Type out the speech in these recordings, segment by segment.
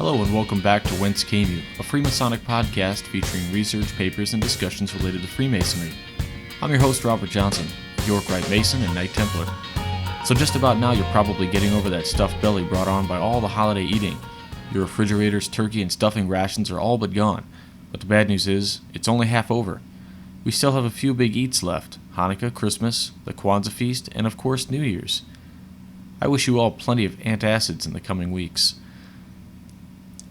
Hello and welcome back to Whence, a Freemasonic podcast featuring research, papers, and discussions related to Freemasonry. I'm your host, Robert Johnson, York Rite Mason and Knight Templar. So just about now you're probably getting over that stuffed belly brought on by all the holiday eating. Your refrigerators, turkey, and stuffing rations are all but gone. But the bad news is, it's only half over. We still have a few big eats left: Hanukkah, Christmas, the Kwanzaa feast, and of course New Year's. I wish you all plenty of antacids in the coming weeks.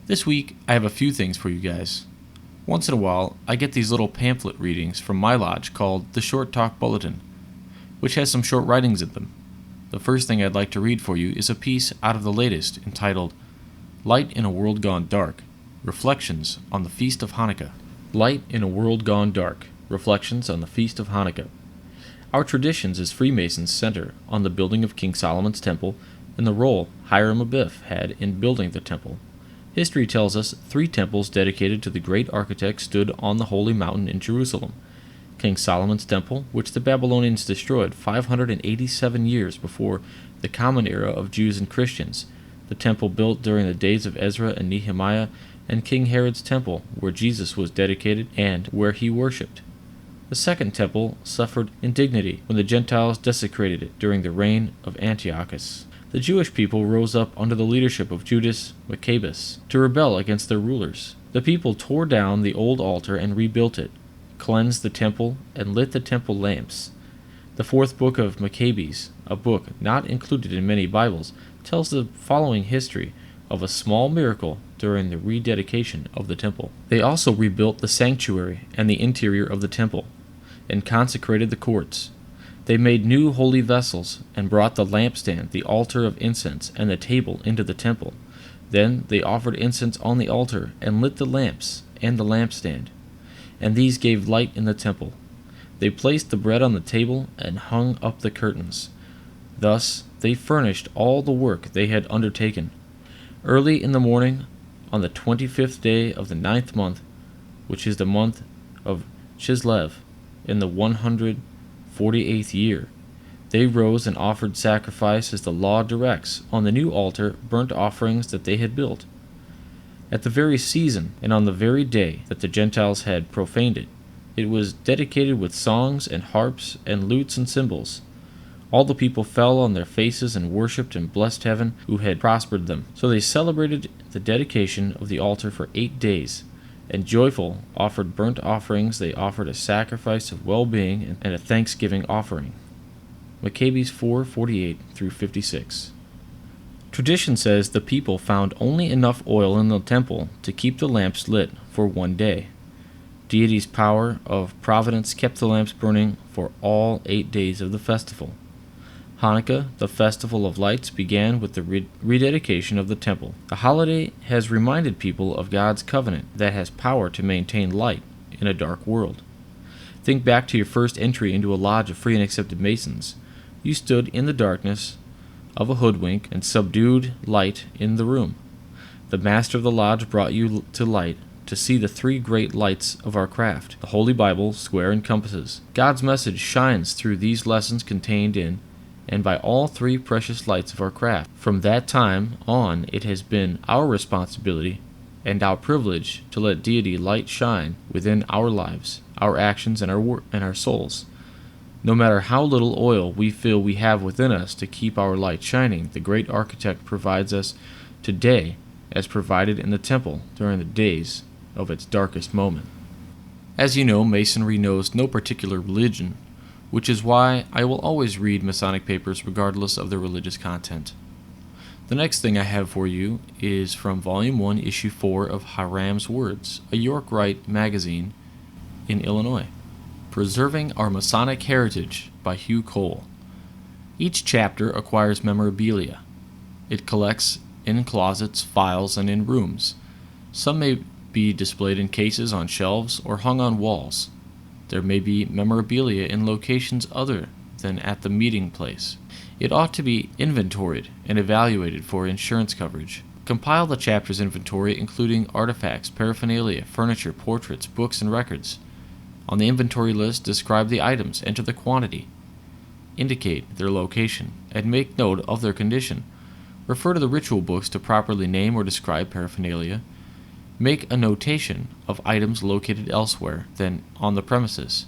This week, I have a few things for you guys. Once in a while, I get these little pamphlet readings from my lodge called the Short Talk Bulletin, which has some short writings in them. The first thing I'd like to read for you is a piece out of the latest entitled Light in a World Gone Dark, Reflections on the Feast of Hanukkah. Light in a World Gone Dark, Reflections on the Feast of Hanukkah. Our traditions as Freemasons center on the building of King Solomon's temple and the role Hiram Abiff had in building the temple. History tells us 3 temples dedicated to the great architect stood on the holy mountain in Jerusalem. King Solomon's temple, which the Babylonians destroyed 587 years before the common era of Jews and Christians, the temple built during the days of Ezra and Nehemiah, and King Herod's temple, where Jesus was dedicated and where he worshipped. The second temple suffered indignity when the Gentiles desecrated it during the reign of Antiochus. The Jewish people rose up under the leadership of Judas Maccabeus to rebel against their rulers. The people tore down the old altar and rebuilt it, cleansed the temple, and lit the temple lamps. The 4th book of Maccabees, a book not included in many Bibles, tells the following history of a small miracle during the rededication of the temple. They also rebuilt the sanctuary and the interior of the temple, and consecrated the courts. They made new holy vessels, and brought the lampstand, the altar of incense, and the table into the temple. Then they offered incense on the altar, and lit the lamps, and the lampstand. And these gave light in the temple. They placed the bread on the table, and hung up the curtains. Thus they furnished all the work they had undertaken. Early in the morning, on the 25th day of the 9th month, which is the month of Chislev, in the 148th year, they rose and offered sacrifice as the law directs on the new altar burnt offerings that they had built. At the very season and on the very day that the Gentiles had profaned it, it was dedicated with songs and harps and lutes and cymbals. All the people fell on their faces and worshipped and blessed heaven who had prospered them. So they celebrated the dedication of the altar for 8 days, and joyful offered burnt offerings. They offered a sacrifice of well-being and a thanksgiving offering. Maccabees 4:48 through 56. Tradition says the people found only enough oil in the temple to keep the lamps lit for 1 day. Deity's power of providence kept the lamps burning for all 8 days of the festival. Hanukkah, the festival of lights, began with the rededication of the temple. The holiday has reminded people of God's covenant that has power to maintain light in a dark world. Think back to your first entry into a lodge of free and accepted Masons. You stood in the darkness of a hoodwink and subdued light in the room. The master of the lodge brought you to light to see the 3 great lights of our craft: the Holy Bible, square, and compasses. God's message shines through these lessons contained in and by all 3 precious lights of our craft. From that time on, it has been our responsibility and our privilege to let deity light shine within our lives, our actions, and our work and our souls. No matter how little oil we feel we have within us to keep our light shining, the great architect provides us today as provided in the temple during the days of its darkest moment. As you know, Masonry knows no particular religion, which is why I will always read Masonic papers regardless of their religious content. The next thing I have for you is from Volume 1, Issue 4 of Hiram's Words, a York Rite magazine in Illinois. Preserving Our Masonic Heritage by Hugh Cole. Each chapter acquires memorabilia. It collects in closets, files, and in rooms. Some may be displayed in cases on shelves or hung on walls. There may be memorabilia in locations other than at the meeting place. It ought to be inventoried and evaluated for insurance coverage. Compile the chapter's inventory, including artifacts, paraphernalia, furniture, portraits, books, and records. On the inventory list, describe the items, enter the quantity, indicate their location, and make note of their condition. Refer to the ritual books to properly name or describe paraphernalia. Make a notation of items located elsewhere than on the premises.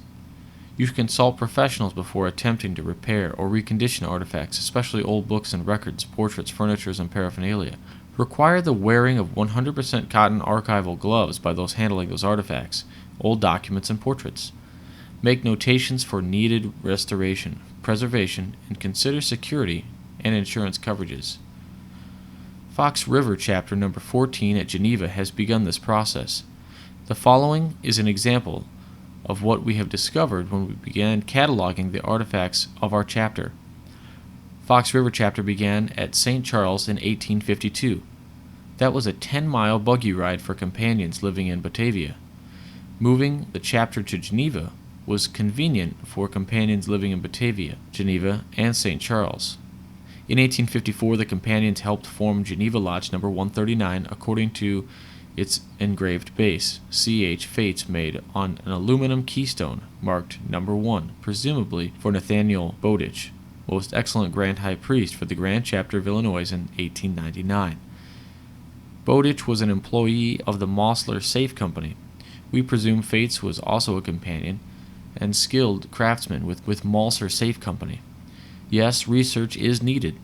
You should consult professionals before attempting to repair or recondition artifacts, especially old books and records, portraits, furniture, and paraphernalia. Require the wearing of 100% cotton archival gloves by those handling those artifacts, old documents, and portraits. Make notations for needed restoration, preservation, and consider security and insurance coverages. Fox River Chapter Number 14 at Geneva has begun this process. The following is an example of what we have discovered when we began cataloging the artifacts of our chapter. Fox River Chapter began at St. Charles in 1852. That was a 10-mile buggy ride for companions living in Batavia. Moving the chapter to Geneva was convenient for companions living in Batavia, Geneva, and St. Charles. In 1854, the companions helped form Geneva Lodge No. 139 according to its engraved base, CH Fates made on an aluminum keystone marked No. 1, presumably for Nathaniel Bowditch, most excellent Grand High Priest for the Grand Chapter of Illinois in 1899. Bowditch was an employee of the Mosler Safe Company. We presume Fates was also a companion and skilled craftsman with Mosler Safe Company. Yes, research is needed.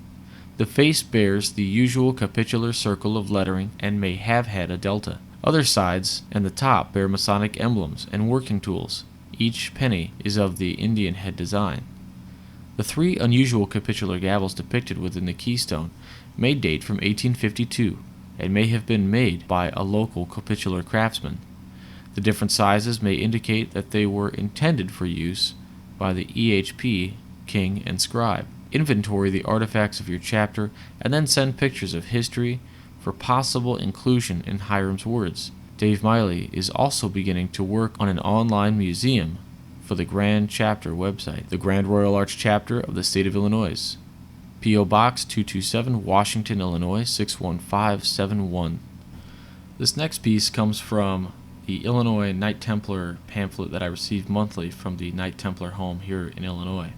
The face bears the usual capitular circle of lettering and may have had a delta. Other sides and the top bear Masonic emblems and working tools. Each penny is of the Indian head design. The three unusual capitular gavels depicted within the keystone may date from 1852 and may have been made by a local capitular craftsman. The different sizes may indicate that they were intended for use by the EHP, king, and scribe. Inventory the artifacts of your chapter and then send pictures of history for possible inclusion in Hiram's words. Dave Miley is also beginning to work on an online museum for the Grand Chapter website, the Grand Royal Arch Chapter of the State of Illinois. P.O. Box 227, Washington, Illinois 61571. This next piece comes from the Illinois Knight Templar pamphlet that I receive monthly from the Knight Templar home here in Illinois.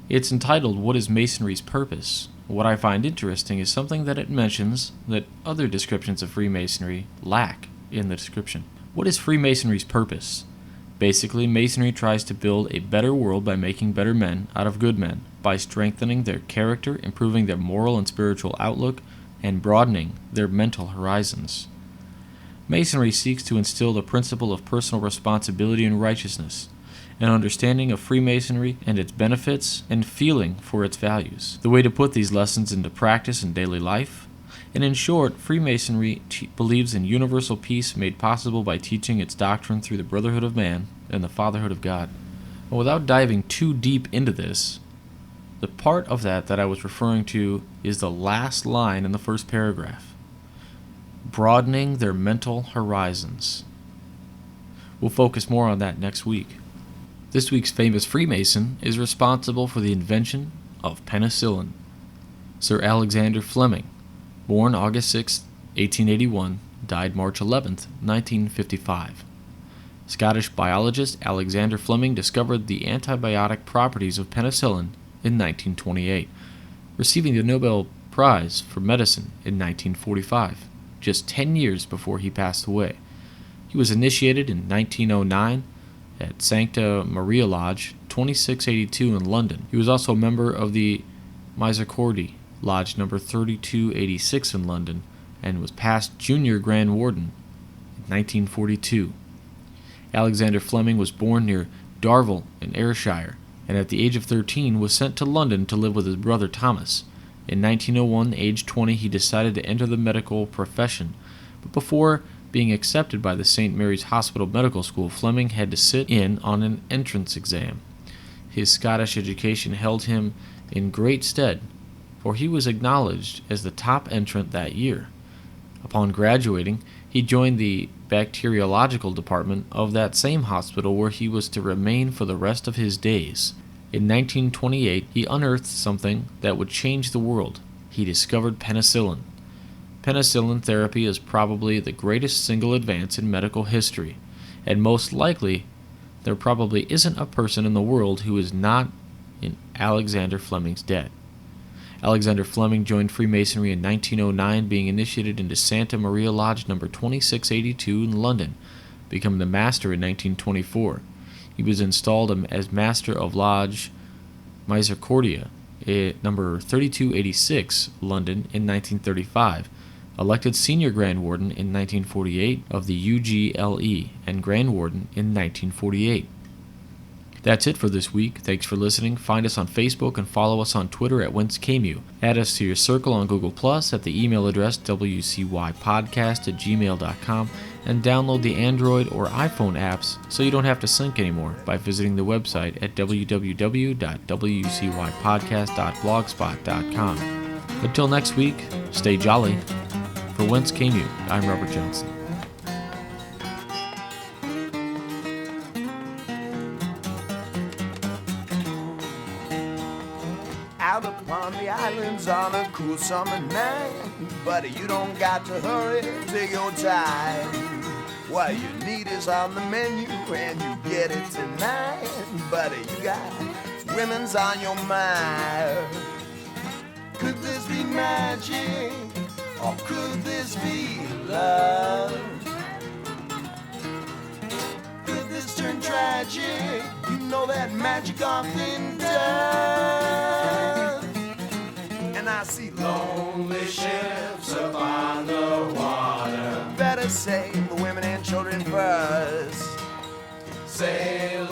It's entitled, What is Masonry's Purpose? What I find interesting is something that it mentions that other descriptions of Freemasonry lack in the description. What is Freemasonry's purpose? Basically, Masonry tries to build a better world by making better men out of good men, by strengthening their character, improving their moral and spiritual outlook, and broadening their mental horizons. Masonry seeks to instill the principle of personal responsibility and righteousness, an understanding of Freemasonry and its benefits, and feeling for its values. The way to put these lessons into practice in daily life. And in short, Freemasonry believes in universal peace made possible by teaching its doctrine through the brotherhood of man and the fatherhood of God. And without diving too deep into this, the part of that I was referring to is the last line in the first paragraph. Broadening their mental horizons. We'll focus more on that next week. This week's famous Freemason is responsible for the invention of penicillin. Sir Alexander Fleming, born August 6, 1881, died March 11, 1955. Scottish biologist Alexander Fleming discovered the antibiotic properties of penicillin in 1928, receiving the Nobel Prize for Medicine in 1945, just 10 years before he passed away. He was initiated in 1909 at Sancta Maria Lodge, 2682 in London. He was also a member of the Misericordiae Lodge No. 3286 in London and was past Junior Grand Warden in 1942. Alexander Fleming was born near Darvel in Ayrshire, and at the age of 13 was sent to London to live with his brother Thomas. In 1901, aged 20, he decided to enter the medical profession, but before being accepted by the St. Mary's Hospital Medical School, Fleming had to sit in on an entrance exam. His Scottish education held him in great stead, for he was acknowledged as the top entrant that year. Upon graduating, he joined the bacteriological department of that same hospital where he was to remain for the rest of his days. In 1928, he unearthed something that would change the world. He discovered penicillin. Penicillin therapy is probably the greatest single advance in medical history, and most likely, there probably isn't a person in the world who is not in Alexander Fleming's debt. Alexander Fleming joined Freemasonry in 1909, being initiated into Santa Maria Lodge number 2682 in London, becoming the Master in 1924. He was installed as Master of Lodge Misericordia number 3286, London, in 1935, elected Senior Grand Warden in 1948 of the UGLE, and Grand Warden in 1948. That's it for this week. Thanks for listening. Find us on Facebook and follow us on Twitter at Whence. Add us to your circle on Google Plus at the email address wcypodcast@gmail.com, and download the Android or iPhone apps so you don't have to sync anymore by visiting the website at www.wcypodcast.blogspot.com. Until next week, stay jolly. For Whence Came You, I'm Robert Johnson. Out upon the islands on a cool summer night, buddy, you don't got to hurry, take your time. What you need is on the menu and you get it tonight, buddy, you got women's on your mind. Could this be magic, or could this be love? Could this turn tragic? You know that magic often does. And I see lonely ships upon the water, better save the women and children first. Sail